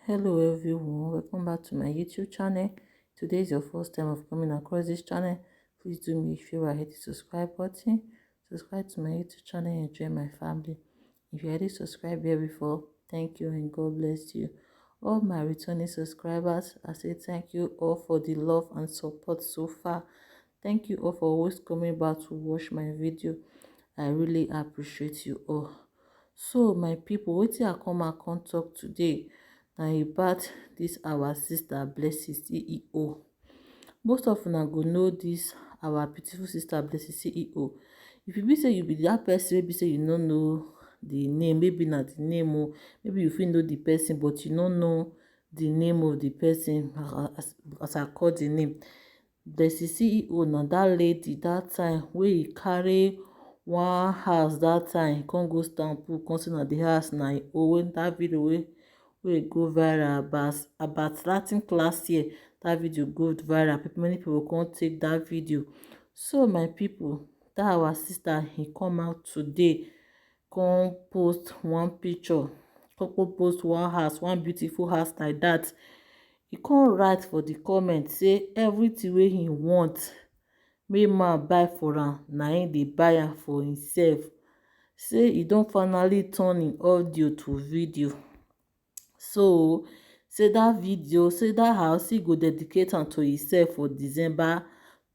Hello everyone, welcome back to my YouTube channel. Today is your first time of coming across this channel. Please do me a favor, hit the subscribe button. Subscribe to my YouTube channel and join my family. If you already subscribed here before, thank you and God bless you. All my returning subscribers, I say thank you all for the love and support so far. Thank you all for always coming back to watch my video. I really appreciate you all. So my people, wetin I come talk today na about this our sister Blessing CEO. Most of una go know this our beautiful sister Blessing CEO. If you be say you be that person wey be say you no know the name, maybe na the name o, maybe you fit know the person but you no know the name of the person as I call the name. Blessing CEO na that lady that time wey e carry one house that time come go stand put come say na the house na im own. That video wey go viral about Latin class year, that video go viral. Many people come take that video. So my people, that our sister he come out today come post one picture, come post one house, one beautiful house like that. He come write for the comment say everything wey he want make man buy for am na him dey buy am for himself. Say he don finally turn him audio to video. So say that video, say that house he go dedicate am to himself for December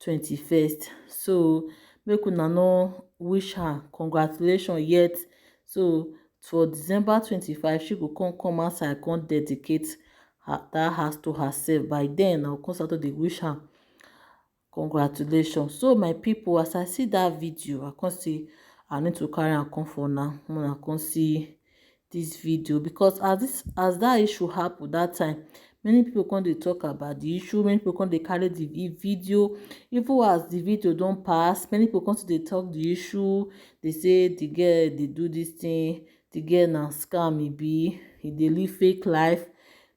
21st. So make una no wish her congratulations yet. So for December 25 she go come outside come dedicate that house to herself. By then I go come start to dey wish her congratulations. So my people, as I see that video, I come see I need to carry am come for now. Una come see this video because as that issue happen that time, many people come dey talk about the issue. Many people come dey carry the video. Even as the video don pass, many people come to dey talk the issue. They say the girl dey do this thing, the girl na scam e be, e dey live fake life.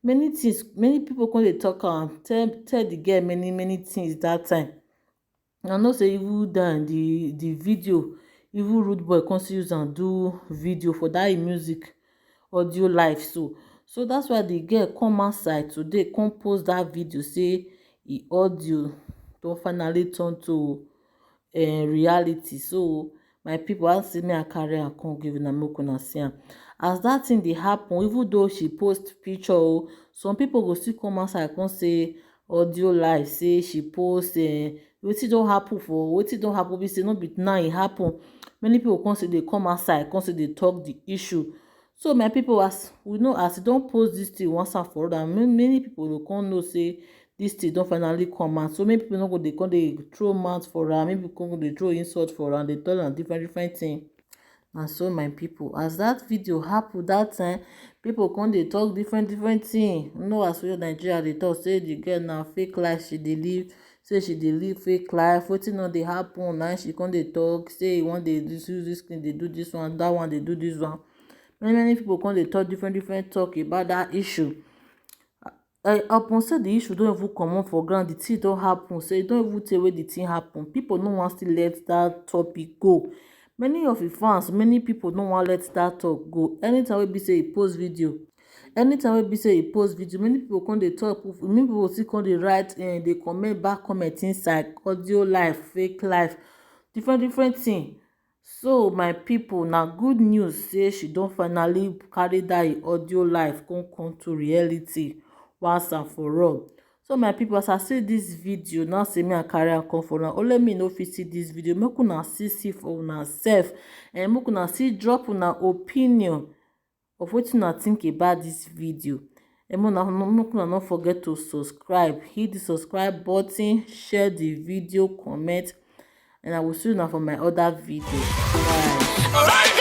Many things, many people come dey talk am, tell the girl many things that time. I know say even the video, even Rude Boy come still use am do video for that music audio live. So that's why the girl come outside today come post that video say e audio don finally turn to reality. So my people, I say me I carry am come give una make una see am. As that thing dey happen, even though she post picture some people go still come outside come say audio live say she post wetin don happen be say no be now e happen. Many people come say dey come outside come say dey talk the issue. So my people, as we know, as e don post this thing once and for all, and many people go come know say this thing don finally come out. So many people no go dey come dey throw mouth for am, maybe come go dey throw insult for am, dey tell am different thing. And so my people, as that video happen that time, people come dey talk different thing. You know, as we Nigeria dey talk say the girl na fake life she dey live, say she dey live fake life. Wetin no dey happen na she come dey talk say e wan dey use this thing dey do this one, that one dey do this one. Many people come dey talk different talk about that issue. Upon say the issue don even comot for ground, the thing don happen, say e don even tey wey the thing happen, people no wan still let that topic go. Many of the fans, many people no wan let that talk go. Anytime wey be say e post video, many people come dey talk. Many people still come dey write dey comment back comment inside audio life, fake life, different thing. So my people, na good news say she don finally carry that audio life come to reality once and for all. So my people, as I see this video now, say me I carry am come for now. Only me no fit see this video, make una see for una sef, and make una see drop una opinion of wetin una think about this video. And make una no forget to subscribe, hit the subscribe button, share the video, comment, and I will see you now for my other video. Bye.